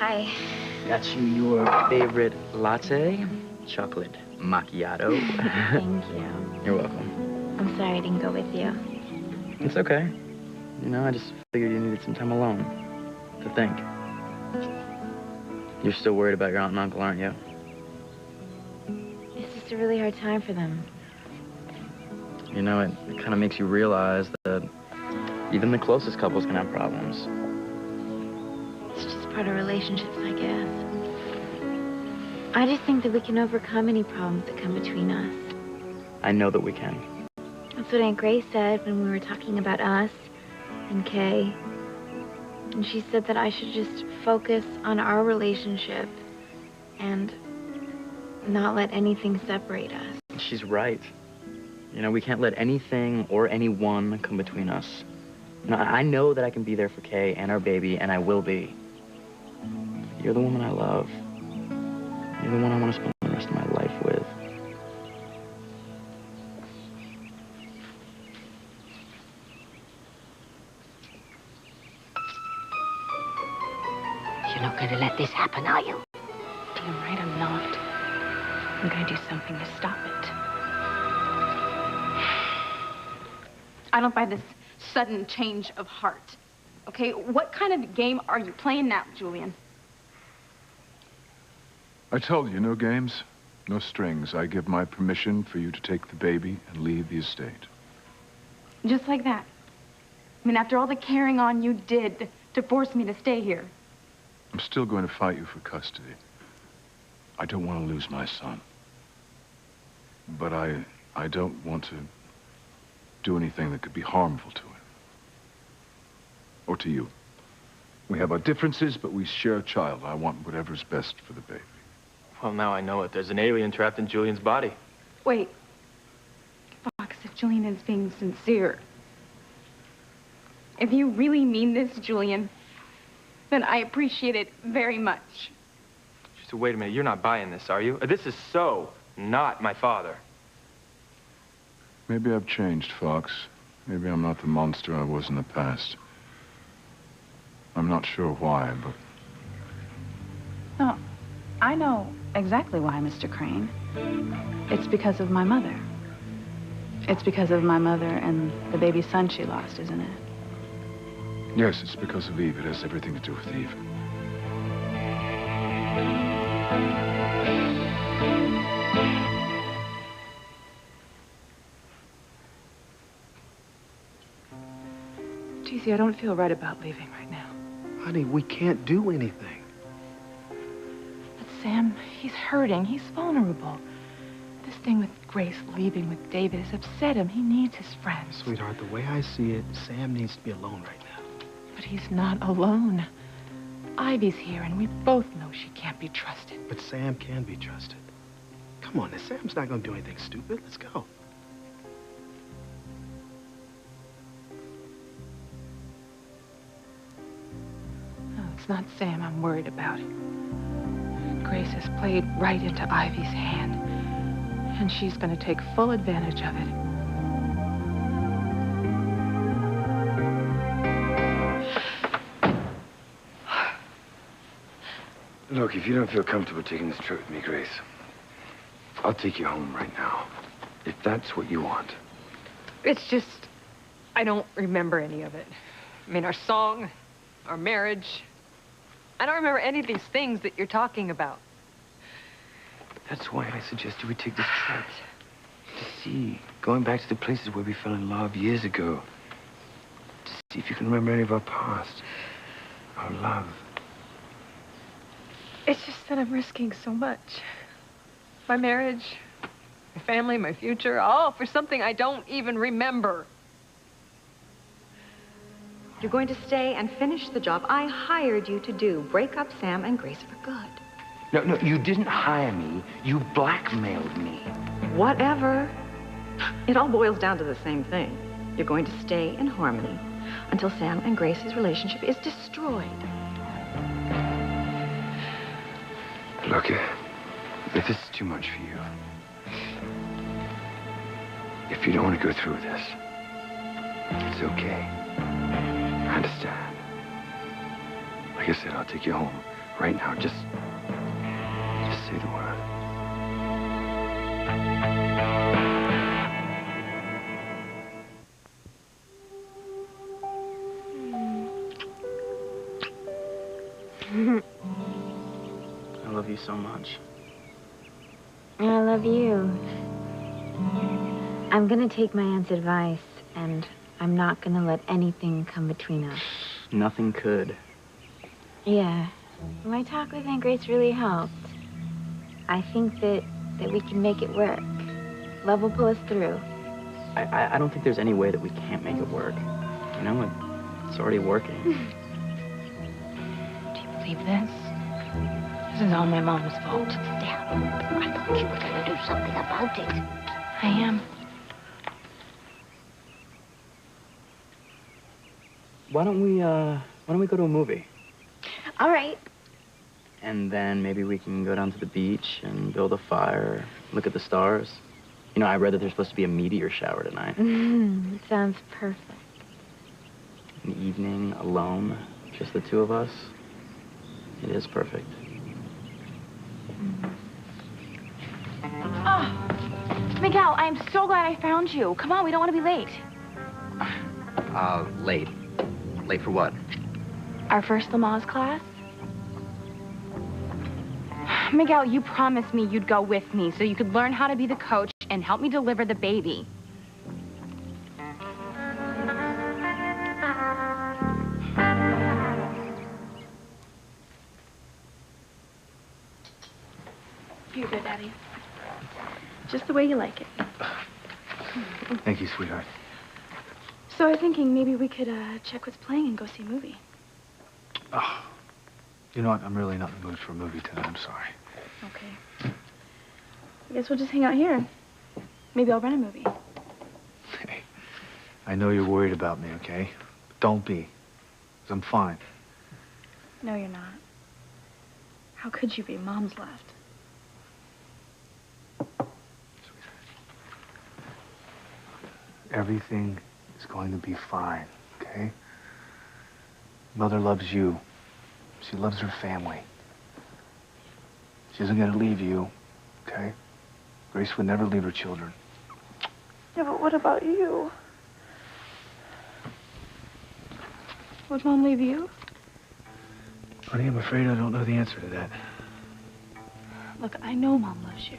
Hi. Got you your favorite latte, chocolate macchiato. Thank you. You're welcome. I'm sorry I didn't go with you. It's okay. You know, I just figured you needed some time alone to think. You're still worried about your aunt and uncle, aren't you? It's just a really hard time for them. You know, it kind of makes you realize that even the closest couples can have problems. It's just part of relationships, I guess. I just think that we can overcome any problems that come between us. I know that we can. That's what Aunt Grace said when we were talking about us and Kay. And she said that I should just focus on our relationship and not let anything separate us. She's right. You know, we can't let anything or anyone come between us. You know, I know that I can be there for Kay and our baby, and I will be. You're the woman I love. You're the one I want to spend the rest of my life with. You're not going to let this happen, are you? Damn right I'm not. I'm going to do something to stop it. I don't buy this sudden change of heart. Okay, what kind of game are you playing now, Julian? I told you, no games, no strings. I give my permission for you to take the baby and leave the estate. Just like that. I mean, after all the carrying on you did to force me to stay here. I'm still going to fight you for custody. I don't want to lose my son. But I don't want to do anything that could be harmful to him. Or to you. We have our differences, but we share a child. I want whatever's best for the baby. Well, now I know it. There's an alien trapped in Julian's body. Wait. Fox, if Julian is being sincere, if you really mean this, Julian, then I appreciate it very much. So wait a minute, you're not buying this, are you? This is so not my father. Maybe I've changed, Fox. Maybe I'm not the monster I was in the past. I'm not sure why, but... No, I know exactly why, Mr. Crane. It's because of my mother. It's because of my mother and the baby son she lost, isn't it? Yes, it's because of Eve. It has everything to do with Eve. Jeezy, I don't feel right about leaving right now. Honey, we can't do anything. But Sam, he's hurting. He's vulnerable. This thing with Grace leaving with David has upset him. He needs his friends. Sweetheart, the way I see it, Sam needs to be alone right now. But he's not alone. Ivy's here, and we both know she can't be trusted. But Sam can be trusted. Come on, now, Sam's not gonna do anything stupid. Let's go. No, it's not Sam I'm worried about. Grace has played right into Ivy's hand, and she's gonna take full advantage of it. Look, if you don't feel comfortable taking this trip with me, Grace, I'll take you home right now, if that's what you want. It's just, I don't remember any of it. I mean, our song, our marriage. I don't remember any of these things that you're talking about. That's why I suggested we take this trip. To see, going back to the places where we fell in love years ago. To see if you can remember any of our past, our love. It's just that I'm risking so much. My marriage, my family, my future, all for something I don't even remember. You're going to stay and finish the job I hired you to do. Break up Sam and Grace for good. No, you didn't hire me. You blackmailed me. Whatever. It all boils down to the same thing. You're going to stay in harmony until Sam and Grace's relationship is destroyed. Look, if this is too much for you, if you don't want to go through with this, it's okay. I understand. Like I said, I'll take you home Right now, just say the word. I love you so much. I love you. I'm gonna take my aunt's advice, and I'm not gonna let anything come between us. Nothing could. Yeah. My talk with Aunt Grace really helped. I think that we can make it work. Love will pull us through. I don't think there's any way that we can't make it work. You know, it's already working. Do you believe this? This is all my mom's fault. Damn, I thought you were gonna do something about it. I am. Why don't we go to a movie? All right. And then maybe we can go down to the beach and build a fire, look at the stars. You know, I read that there's supposed to be a meteor shower tonight. It sounds perfect. An evening alone, just the two of us. It is perfect. Oh, Miguel, I'm so glad I found you. Come on, we don't want to be late. Late. Late for what? Our first Lamaze class? Miguel, you promised me you'd go with me so you could learn how to be the coach and help me deliver the baby. Here you go, Daddy. Just the way you like it. Thank you, sweetheart. So I was thinking maybe we could check what's playing and go see a movie. Oh, you know what? I'm really not in the mood for a movie tonight. I'm sorry. Okay. I guess we'll just hang out here. Maybe I'll rent a movie. Hey, I know you're worried about me, okay? But don't be. 'Cause I'm fine. No, you're not. How could you be? Mom's left. Everything is going to be fine, okay? Mother loves you. She loves her family. She isn't going to leave you, okay? Grace would never leave her children. Yeah, but what about you? Would Mom leave you? Honey, I'm afraid I don't know the answer to that. Look, I know Mom loves you.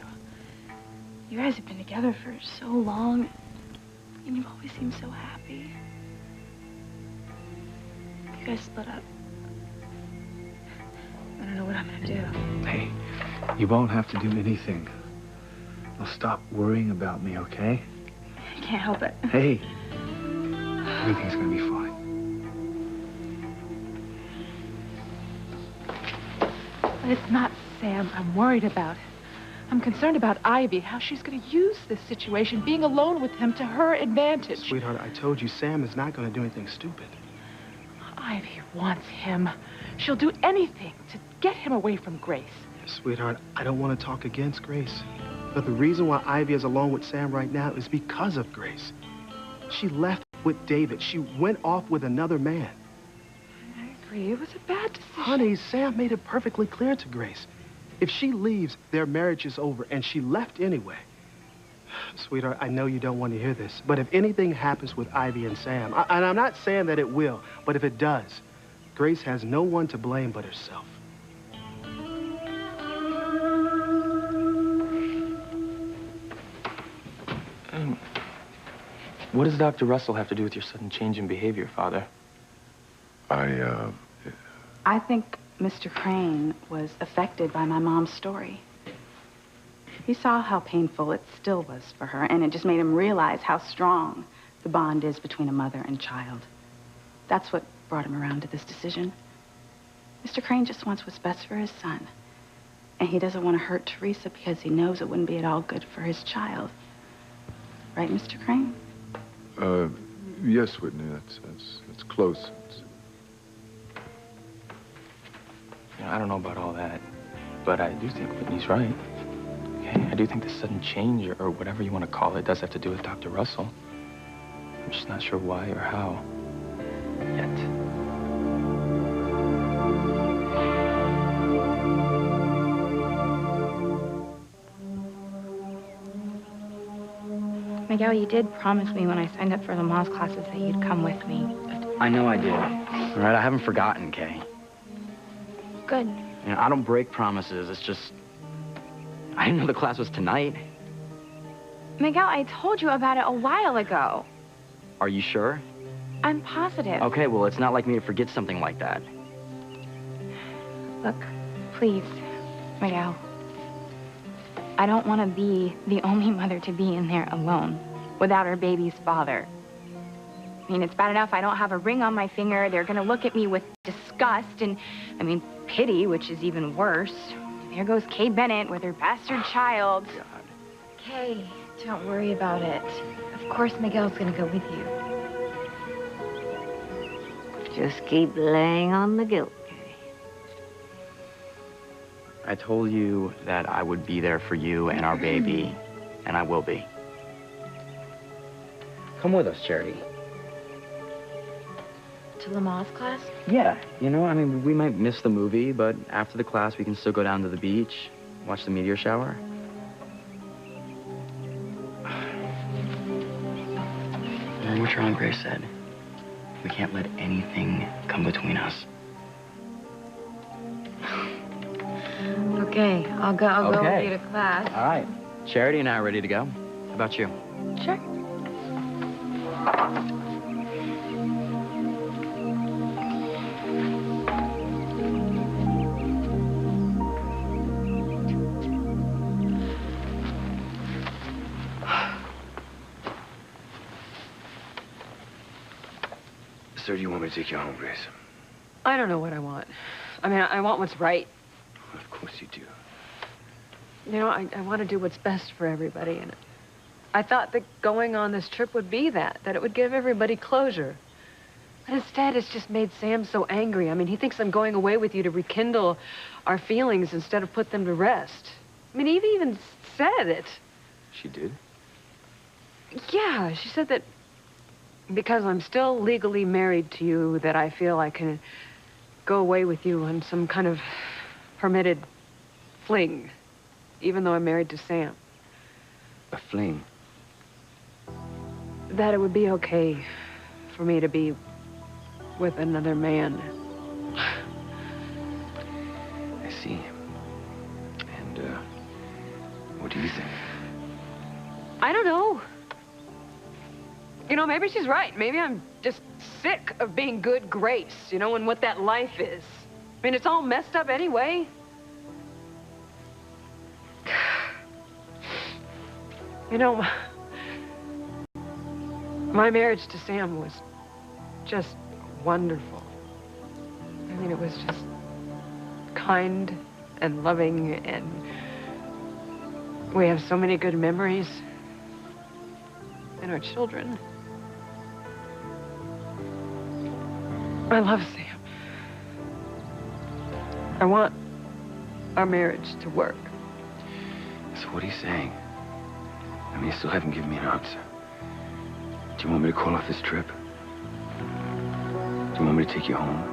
You guys have been together for so long, and you've always seemed so happy. You guys split up. I don't know what I'm gonna do. Hey, you won't have to do anything. Now stop worrying about me, okay? I can't help it. Hey, everything's gonna be fine. But it's not Sam I'm worried about. I'm concerned about Ivy, how she's going to use this situation, being alone with him to her advantage. Sweetheart, I told you Sam is not going to do anything stupid. Ivy wants him. She'll do anything to get him away from Grace. Sweetheart, I don't want to talk against Grace. But the reason why Ivy is alone with Sam right now is because of Grace. She left with David. She went off with another man. I agree. It was a bad decision. Honey, Sam made it perfectly clear to Grace. If she leaves, their marriage is over, and she left anyway. Sweetheart, I know you don't want to hear this, but if anything happens with Ivy and Sam, and I'm not saying that it will, but if it does, Grace has no one to blame but herself. What does Dr. Russell have to do with your sudden change in behavior, Father? I think Mr. Crane was affected by my mom's story. He saw how painful it still was for her, and it just made him realize how strong the bond is between a mother and child. That's what brought him around to this decision. Mr. Crane just wants what's best for his son. And he doesn't want to hurt Teresa because he knows it wouldn't be at all good for his child. Right, Mr. Crane? Yes, Whitney, that's close. You know, I don't know about all that, but I do think Whitney's right. Okay, I do think the sudden change, or whatever you want to call it, does have to do with Dr. Russell. I'm just not sure why or how yet. Miguel, you did promise me when I signed up for Lamaze classes that you'd come with me. I know I did. All right, I haven't forgotten, Kay. Good. You know, I don't break promises. It's just... I didn't know the class was tonight. Miguel, I told you about it a while ago. Are you sure? I'm positive. Okay, well, it's not like me to forget something like that. Look, please, Miguel. I don't want to be the only mother to be in there alone without her baby's father. I mean, it's bad enough I don't have a ring on my finger. They're going to look at me with disgust and, I mean, pity, which is even worse. There goes Kay Bennett with her bastard child. God. Kay, don't worry about it. Of course Miguel's going to go with you. Just keep laying on the guilt, Kay. I told you that I would be there for you and our baby, and I will be. Come with us, Charity. To Lamaze class? Yeah, you know, I mean, we might miss the movie, but after the class, we can still go down to the beach, watch the meteor shower. Remember what your Aunt Grace said? We can't let anything come between us. Okay, I'll go with you to class. All right. Charity and I are ready to go. How about you? Sure. So do you want me to take you home, Grace? I don't know what I want. I mean, I want what's right. Of course you do. You know, I want to do what's best for everybody, and I thought that going on this trip would be that it would give everybody closure. But instead, it's just made Sam so angry. I mean, he thinks I'm going away with you to rekindle our feelings instead of put them to rest. I mean, Evie even said it. She did? Yeah, she said that because I'm still legally married to you, that I feel I can go away with you on some kind of permitted fling, even though I'm married to Sam. A fling? That it would be okay for me to be with another man. I see. And, what do you think? I don't know. You know, maybe she's right. Maybe I'm just sick of being good Grace, you know, and what that life is. I mean, it's all messed up anyway. You know, my marriage to Sam was just wonderful. I mean, it was just kind and loving, and we have so many good memories. And our children. I love Sam. I want our marriage to work. So what are you saying? I mean, you still haven't given me an answer. Do you want me to call off this trip? Do you want me to take you home?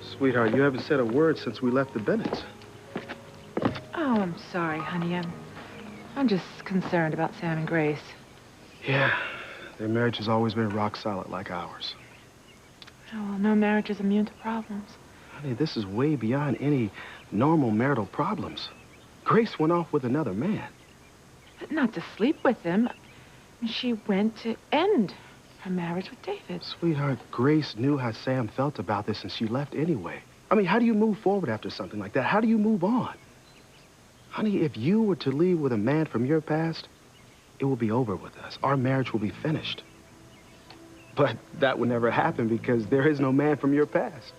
Sweetheart, you haven't said a word since we left the Bennetts. Oh, I'm sorry, honey. I'm just concerned about Sam and Grace. Yeah, their marriage has always been rock solid like ours. Oh, well, no marriage is immune to problems. Honey, this is way beyond any normal marital problems. Grace went off with another man. But not to sleep with him. She went to end her marriage with David. Sweetheart, Grace knew how Sam felt about this, and she left anyway. I mean, how do you move forward after something like that? How do you move on? Honey, if you were to leave with a man from your past, it will be over with us. Our marriage will be finished. But that would never happen because there is no man from your past.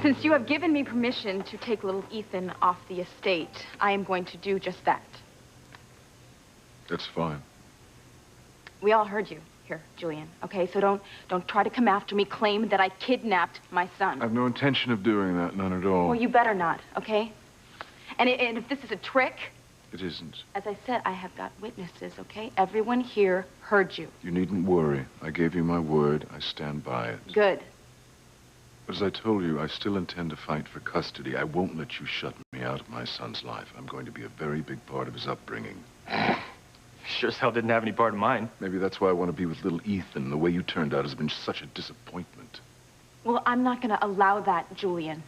Since you have given me permission to take little Ethan off the estate, I am going to do just that. That's fine. We all heard you here, Julian, okay? So don't try to come after me, claim that I kidnapped my son. I've no intention of doing that, none at all. Well, you better not, okay? And if this is a trick... It isn't. As I said, I have got witnesses, okay? Everyone here heard you. You needn't worry. I gave you my word. I stand by it. Good. As I told you, I still intend to fight for custody. I won't let you shut me out of my son's life. I'm going to be a very big part of his upbringing. Sure as hell didn't have any part of mine. Maybe that's why I want to be with little Ethan. The way you turned out has been such a disappointment. Well, I'm not going to allow that, Julian.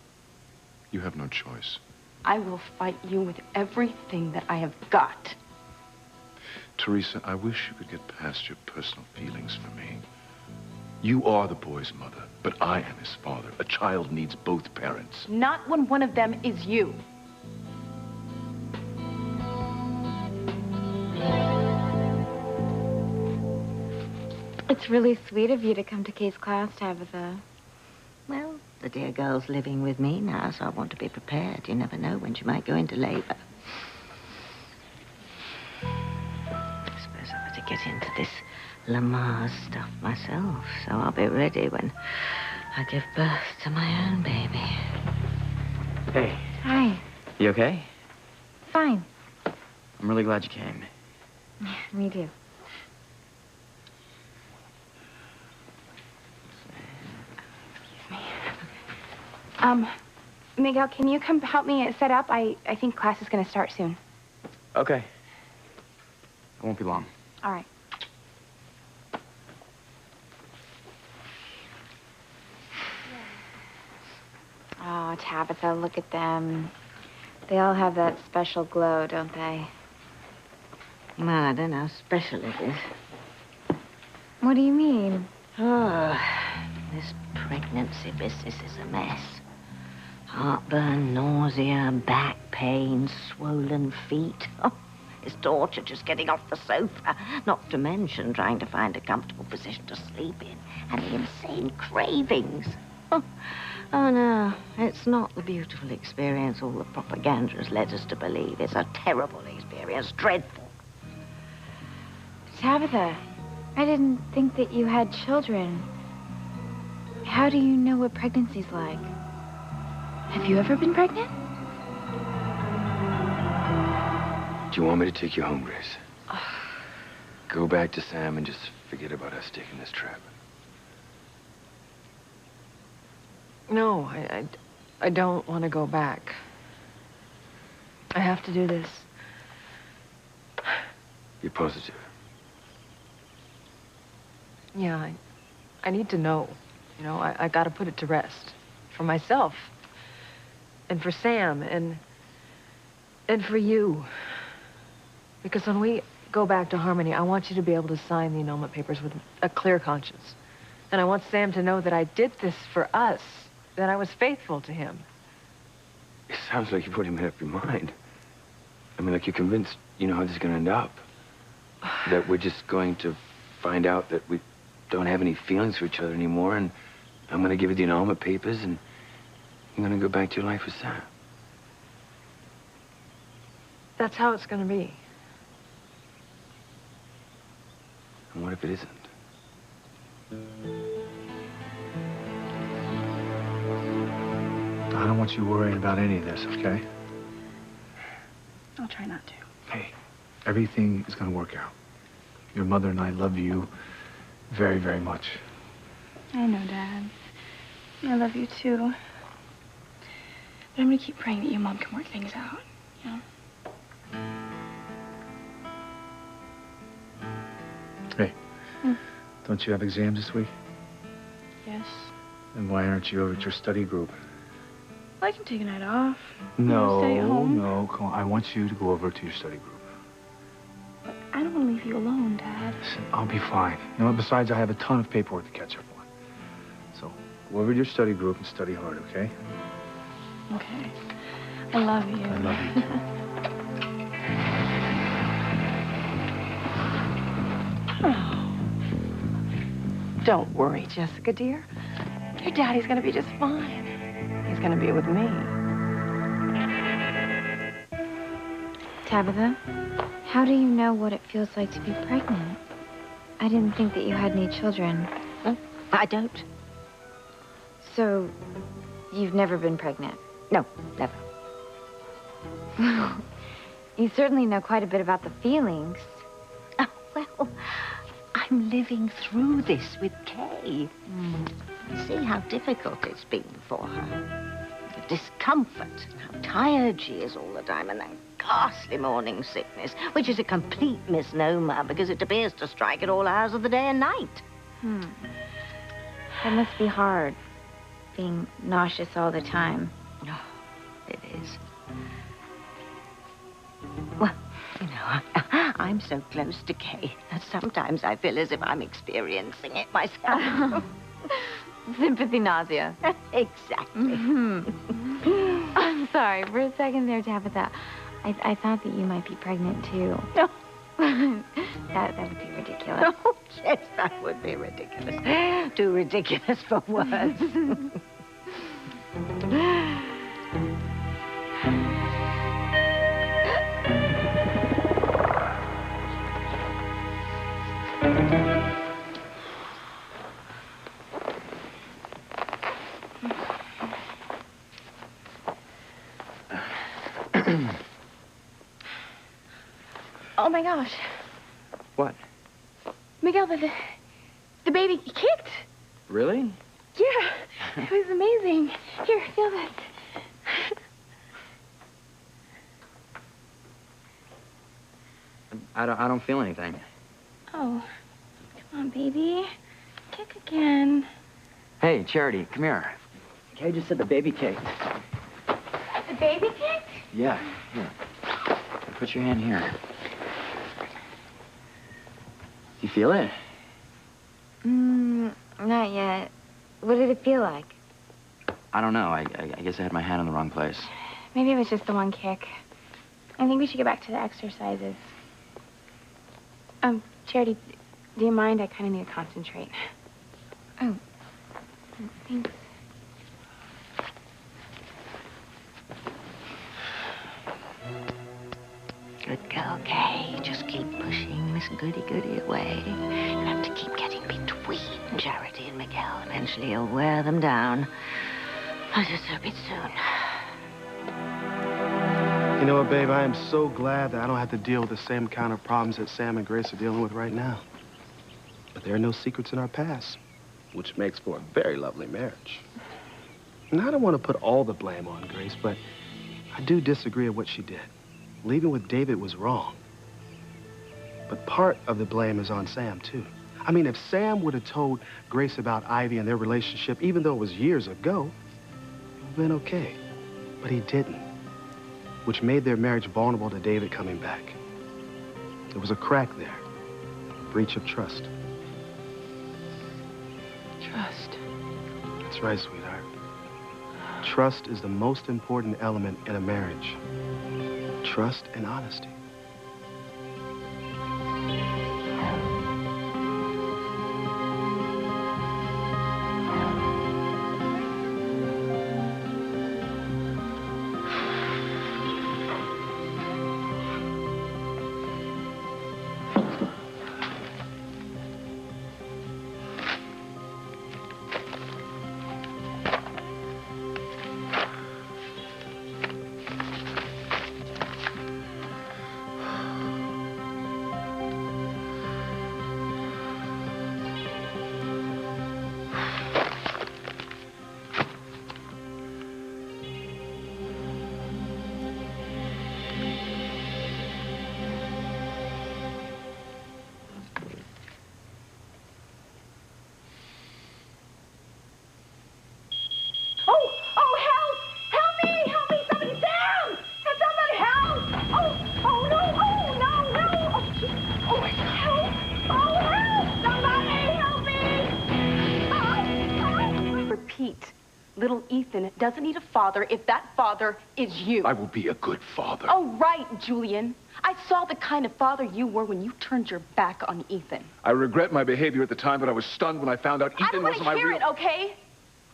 You have no choice. I will fight you with everything that I have got. Teresa, I wish you could get past your personal feelings for me. You are the boy's mother, but I am his father. A child needs both parents. Not when one of them is you. It's really sweet of you to come to Kay's class, Tabitha. Well, the dear girl's living with me now, so I want to be prepared. You never know when she might go into labor. I suppose I better get into this Lamar's stuff myself, so I'll be ready when I give birth to my own baby. Hey. Hi. You okay? Fine. I'm really glad you came. Me too. Miguel, can you come help me set up? I think class is going to start soon. Okay. It won't be long. All right. Oh, Tabitha, look at them. They all have that special glow, don't they? Well, I don't know how special it is. What do you mean? Oh, this pregnancy business is a mess. Heartburn, nausea, back pain, swollen feet. Oh, it's torture just getting off the sofa. Not to mention trying to find a comfortable position to sleep in. And the insane cravings. Oh, no, it's not the beautiful experience all the propaganda has led us to believe. It's a terrible experience, dreadful. Tabitha, I didn't think that you had children. How do you know what pregnancy's like? Have you ever been pregnant? Do you want me to take you home, Grace? Go back to Sam and just forget about us taking this trip. No, I don't want to go back. I have to do this. You're positive? Yeah, I need to know. You know, I got to put it to rest. For myself. And for Sam. And for you. Because when we go back to Harmony, I want you to be able to sign the annulment papers with a clear conscience. And I want Sam to know that I did this for us. That I was faithful to him. It sounds like you put him made up your mind. I mean, like you're convinced you know how this is going to end up. That we're just going to find out that we don't have any feelings for each other anymore, and I'm going to give you the annulment papers, and you're going to go back to your life with Sam. That's how it's going to be. And what if it isn't? I don't want you worrying about any of this, okay? I'll try not to. Hey, everything is going to work out. Your mother and I love you very, very much. I know, Dad. I love you, too. But I'm going to keep praying that your mom can work things out, you know? Hey, don't you have exams this week? Yes. Then why aren't you over at your study group? Well, I can take a night off. No, Stay at home. no, come on. I want you to go over to your study group. But I don't want to leave you alone, Dad. Listen, I'll be fine. You know, besides, I have a ton of paperwork to catch up on. So, go over to your study group and study hard, okay? Okay. I love you. I love you, too. Don't worry, Jessica, dear. Your daddy's gonna be just fine. He's gonna be with me. Tabitha, how do you know what it feels like to be pregnant? I didn't think that you had any children. I don't. So, you've never been pregnant? No, never. You certainly know quite a bit about the feelings. Oh, well, I'm living through this with Kay. See how difficult it's been for her. The discomfort, how tired she is all the time, and that ghastly morning sickness, which is a complete misnomer because it appears to strike at all hours of the day and night. That must be hard, being nauseous all the time. Oh, it is. Well, you know, I'm so close to Kay that sometimes I feel as if I'm experiencing it myself. Sympathy nausea. Exactly. I'm sorry. For a second there, Tabitha, I thought that you might be pregnant, too. No. That would be ridiculous. Oh, yes, that would be ridiculous. Too ridiculous for words. Oh my gosh. What? Miguel, the baby kicked. Really? Yeah, it was amazing. Here, feel this. I don't feel anything. Oh, come on, baby. Kick again. Hey, Charity, come here. Kay just said the baby kicked. The baby kicked? Yeah, here. Put your hand here. Do you feel it? Not yet. What did it feel like? I don't know. I guess I had my hand in the wrong place. Maybe it was just the one kick. I think we should get back to the exercises. Charity, do you mind? I kind of need to concentrate. Oh, thanks. Good girl, Kay. Just keep pushing Miss Goody-Goody away. You have to keep getting between Charity and Miguel. Eventually you'll wear them down. I just hope it's soon. You know what, babe? I am so glad that I don't have to deal with the same kind of problems that Sam and Grace are dealing with right now. But there are no secrets in our past, which makes for a very lovely marriage. And I don't want to put all the blame on Grace, but I do disagree with what she did. Leaving with David was wrong. But part of the blame is on Sam, too. I mean, if Sam would have told Grace about Ivy and their relationship, even though it was years ago, it would have been okay. But he didn't, which made their marriage vulnerable to David coming back. There was a crack there, a breach of trust. Trust. That's right, sweetheart. Trust is the most important element in a marriage. Trust and honesty. Little Ethan doesn't need a father if that father is you. I will be a good father. Oh, right, Julian. I saw the kind of father you were when you turned your back on Ethan. I regret my behavior at the time, but I was stunned when I found out Ethan wasn't my real... I don't want to hear it, okay?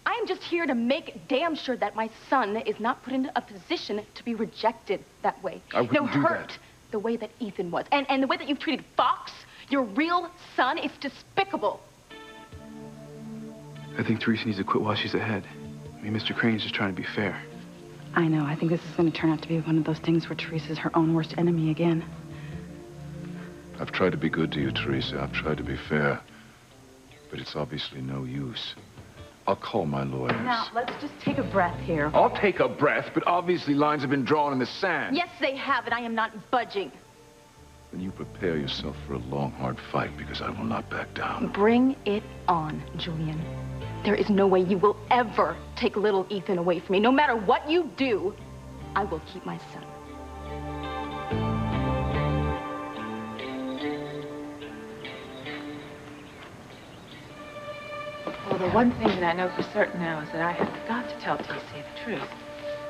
I am just here to make damn sure that my son is not put into a position to be rejected that way. I wouldn't do hurt that. The way that Ethan was. And the way that you've treated Fox, your real son, is despicable. I think Teresa needs to quit while she's ahead. I mean, Mr. Crane's just trying to be fair. I know. I think this is going to turn out to be one of those things where Teresa's her own worst enemy again. I've tried to be good to you, Teresa. I've tried to be fair. But it's obviously no use. I'll call my lawyers. Now, let's just take a breath here. I'll take a breath, but obviously lines have been drawn in the sand. Yes, they have, and I am not budging. Then you prepare yourself for a long, hard fight, because I will not back down. Bring it on, Julian. There is no way you will ever take little Ethan away from me. No matter what you do, I will keep my son. Well, the one thing that I know for certain now is that I have got to tell TC the truth.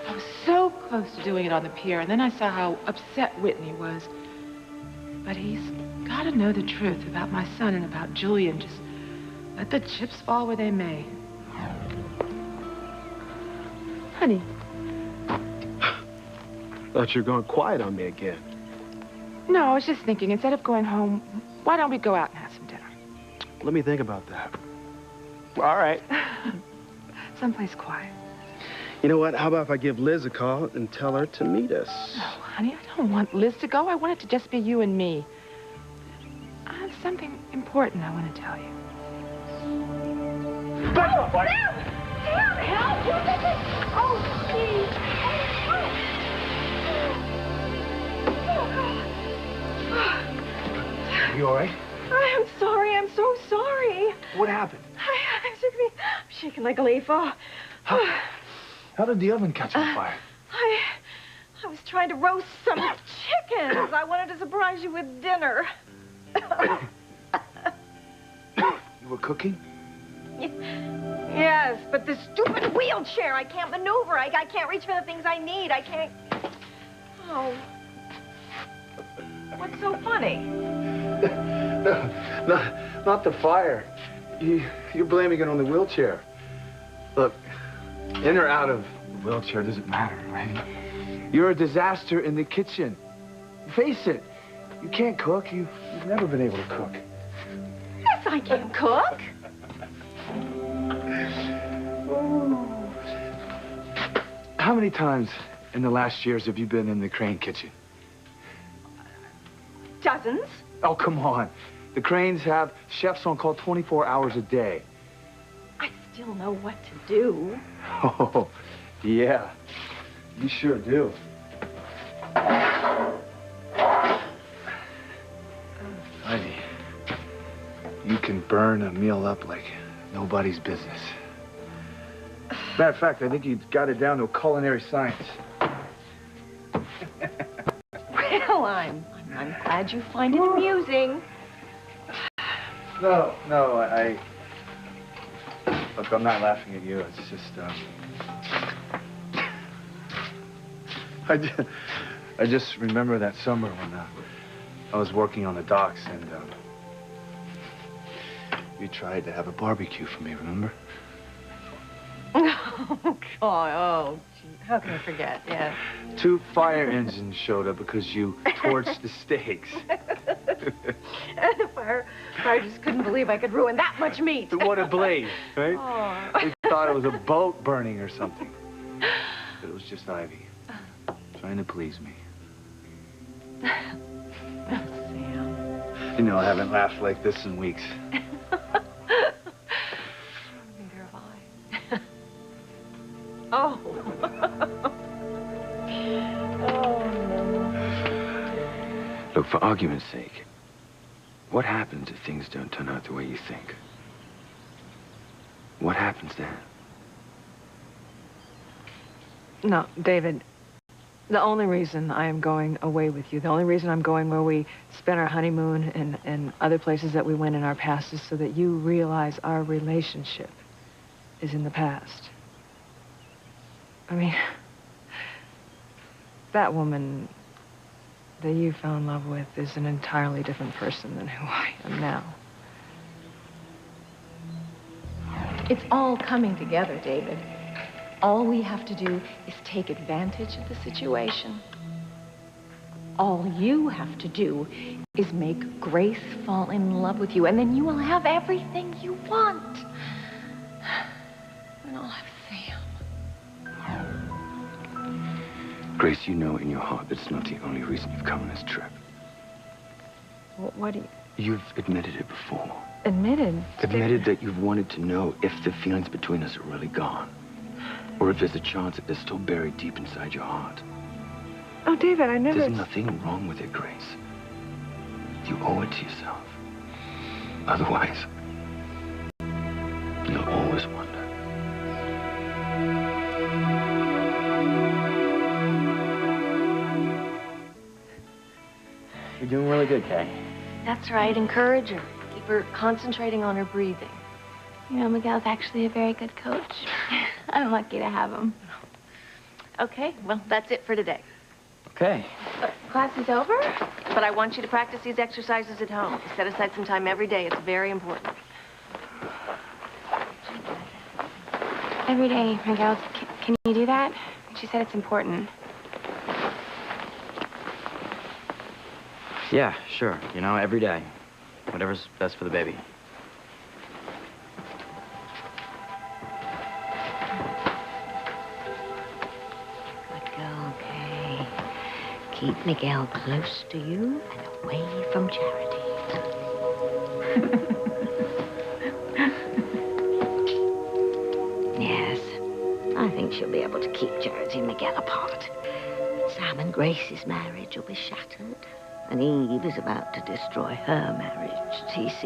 I was so close to doing it on the pier, and then I saw how upset Whitney was. But he's got to know the truth about my son and about Julian. Just let the chips fall where they may. Honey. Thought you were going quiet on me again. No, I was just thinking, instead of going home, why don't we go out and have some dinner? Let me think about that. All right. Someplace quiet. You know what? How about if I give Liz a call and tell her to meet us? No, honey, I don't want Liz to go. I want it to just be you and me. I have something important I want to tell you. Back up, buddy. Sam, help! Oh, please. You all right? I'm sorry. I'm so sorry. What happened? I'm shaking like a leaf. Oh. How did the oven catch on fire? I was trying to roast some chickens. I wanted to surprise you with dinner. You were cooking? Yes, but this stupid wheelchair, I can't maneuver. I can't reach for the things I need. I can't... Oh. What's so funny? No, not the fire. You're blaming it on the wheelchair. Look, in or out of the wheelchair doesn't matter, right? You're a disaster in the kitchen. Face it. You can't cook. You've never been able to cook. Yes, I can cook. How many times in the last years have you been in the Crane kitchen? Dozens. Oh, come on. The Cranes have chefs on call 24 hours a day. I still know what to do. Oh, yeah. You sure do. Ivy, you can burn a meal up like nobody's business. Matter of fact, I think you got it down to a culinary science. Well, I'm glad you find it amusing. No, Look, I'm not laughing at you. It's just, I just remember that summer when I was working on the docks and you tried to have a barbecue for me, remember? Oh, God. Oh, gee. How can I forget? Yeah. 2 fire engines showed up because you torched the steaks. And the fire just couldn't believe I could ruin that much meat. What a blaze, right? Oh. They thought it was a boat burning or something. But it was just Ivy, trying to please me. Sam. You know, I haven't laughed like this in weeks. Neither have I. Oh. Oh, no. Look, for argument's sake, what happens if things don't turn out the way you think? What happens then? No, David, the only reason I am going away with you, the only reason I'm going where we spent our honeymoon and other places that we went in our past is so that you realize our relationship is in the past. I mean, that woman that you fell in love with is an entirely different person than who I am now. It's all coming together, David. All we have to do is take advantage of the situation. All you have to do is make Grace fall in love with you, and then you will have everything you want. And I'll have Sam. Grace, you know in your heart that it's not the only reason you've come on this trip. What do you... You've admitted it before. admitted. Admitted that you've wanted to know if the feelings between us are really gone. Or if there's a chance that they're still buried deep inside your heart. Oh, David, I never... There's nothing wrong with it, Grace. You owe it to yourself. Otherwise, you'll always wonder. You're doing really good, Kay. That's right. Encourage her. Keep her concentrating on her breathing. You know, Miguel's actually a very good coach. I'm lucky to have him. Okay, well, that's it for today. Okay. Class is over? But I want you to practice these exercises at home. Set aside some time every day. It's very important. Every day, Miguel. Can you do that? She said it's important. Yeah, sure. You know, every day. Whatever's best for the baby. Good girl, Kay. Keep Miguel close to you and away from Charity. Yes, I think she'll be able to keep Charity and Miguel apart. Sam and Grace's marriage will be shattered. And Eve is about to destroy her marriage, TC.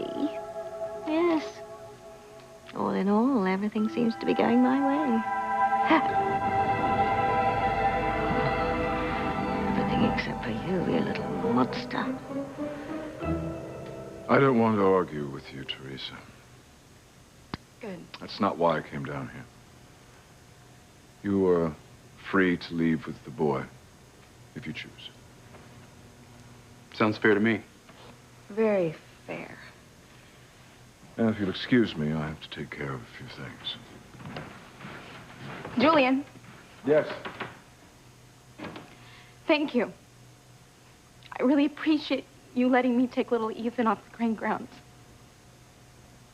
Yes. All in all, everything seems to be going my way. Everything except for you, you little monster. I don't want to argue with you, Teresa. Good. That's not why I came down here. You are free to leave with the boy, if you choose. Sounds fair to me. Very fair. And if you'll excuse me, I have to take care of a few things. Julian, Yes. thank you. I really appreciate you letting me take little Ethan off the Crane grounds.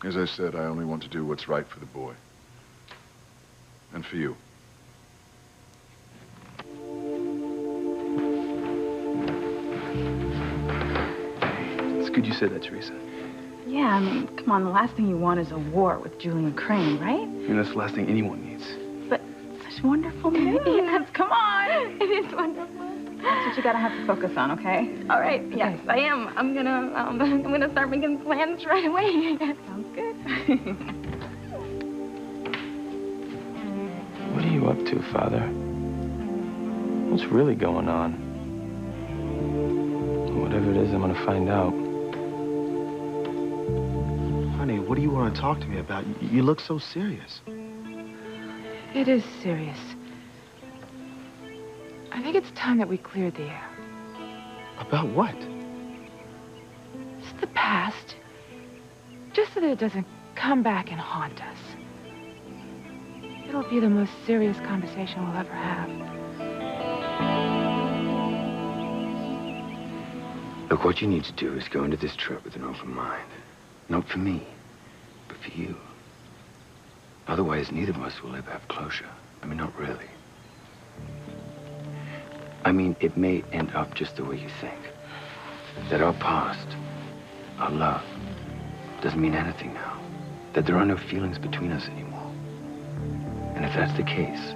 As I said, I only want to do what's right for the boy. And for you. It's good you said that, Teresa. Yeah, I mean, come on, the last thing you want is a war with Julian Crane, right? And that's the last thing anyone needs. But such wonderful news. Yes, come on. It is wonderful. That's what you gotta have to focus on, okay? All right, yes, I am. I'm gonna start making plans right away. Sounds good. What are you up to, Father? What's really going on? Whatever it is, I'm gonna find out. Honey, what do you want to talk to me about? You look so serious. It is serious. I think it's time that we cleared the air. About what? It's the past. Just so that it doesn't come back and haunt us. It'll be the most serious conversation we'll ever have. Look, what you need to do is go into this trip with an open mind. Not for me, but for you. Otherwise, neither of us will ever have closure. I mean, not really. I mean, it may end up just the way you think. That our past, our love, doesn't mean anything now. That there are no feelings between us anymore. And if that's the case,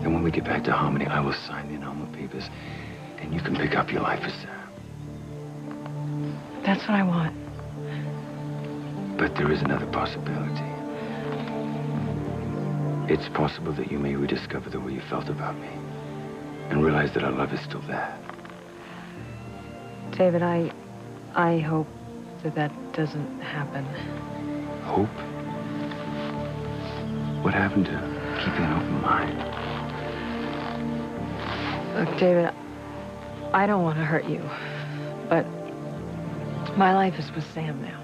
then when we get back to Harmony, I will sign the annulment papers, and you can pick up your life as Sam. That's what I want. But there is another possibility. It's possible that you may rediscover the way you felt about me and realize that our love is still there. David, I hope that doesn't happen. Hope? What happened to keeping an open mind? Look, David, I don't want to hurt you, but my life is with Sam now.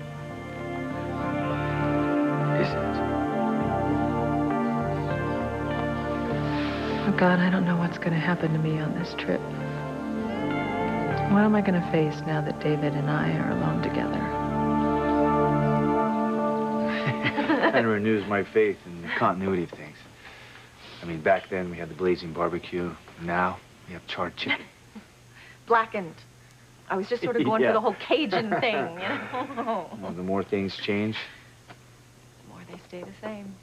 Is it? Oh, God, I don't know what's going to happen to me on this trip. What am I going to face now that David and I are alone together? Kind of renews my faith in the continuity of things. I mean, back then we had the blazing barbecue. Now we have charred chicken. Blackened. I was just sort of going Yeah. for the whole Cajun thing, you know? Well, the more things change. The more they stay the same.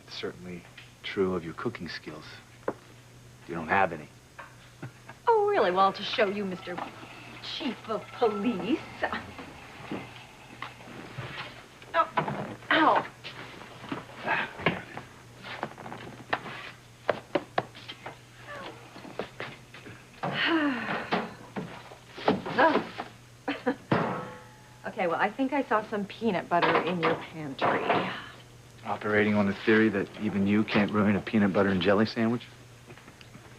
It's certainly true of your cooking skills. You don't have any. Oh, really? Well, to show you, Mr. Chief of Police. Oh, ow. Oh. Okay, well, I think I saw some peanut butter in your pantry. Operating on the theory that even you can't ruin a peanut butter and jelly sandwich?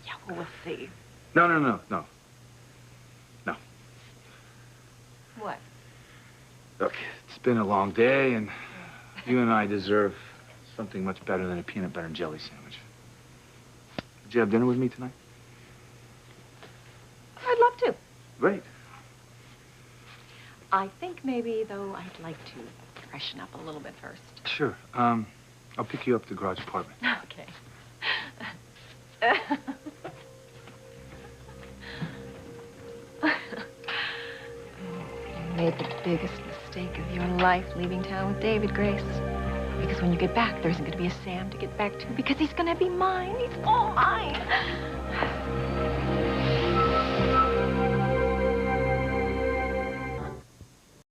Yeah, well, we'll see. No. What? Look, it's been a long day, and you and I deserve something much better than a peanut butter and jelly sandwich. Would you have dinner with me tonight? I'd love to. Great. I think maybe, though, I'd like to freshen up a little bit first. Sure. I'll pick you up at the garage apartment. Okay. You made the biggest mistake of your life leaving town with David, Grace. Because when you get back, there isn't going to be a Sam to get back to because he's going to be mine. He's all mine.